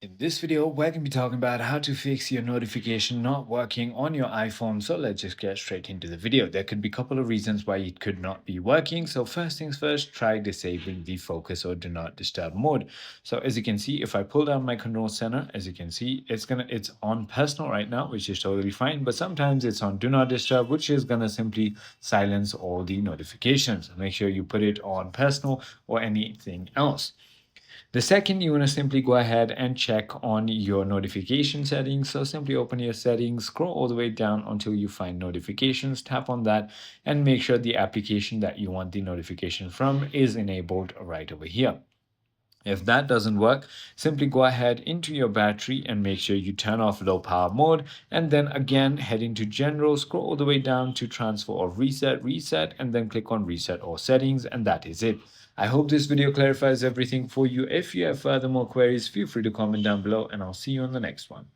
In this video, we're going to be talking about how to fix your notification not working on your iPhone. So let's just get straight into the video. There could be a couple of reasons why it could not be working. So first things first, try disabling the focus or do not disturb mode. So as you can see, if I pull down my control center, as you can see, it's on personal right now, which is totally fine. But sometimes it's on do not disturb, which is gonna simply silence all the notifications. Make sure you put it on personal or anything else. The second, you want to simply go ahead and check on your notification settings. So simply open your settings, scroll all the way down until you find notifications, tap on that, and make sure the application that you want the notification from is enabled right over here. If that doesn't work, simply go ahead into your battery and make sure you turn off low power mode, and then again head into general, scroll all the way down to transfer or reset, and then click on reset or settings, and that is it. I hope this video clarifies everything for you. If you have further more queries, feel free to comment down below, and I'll see you on the next one.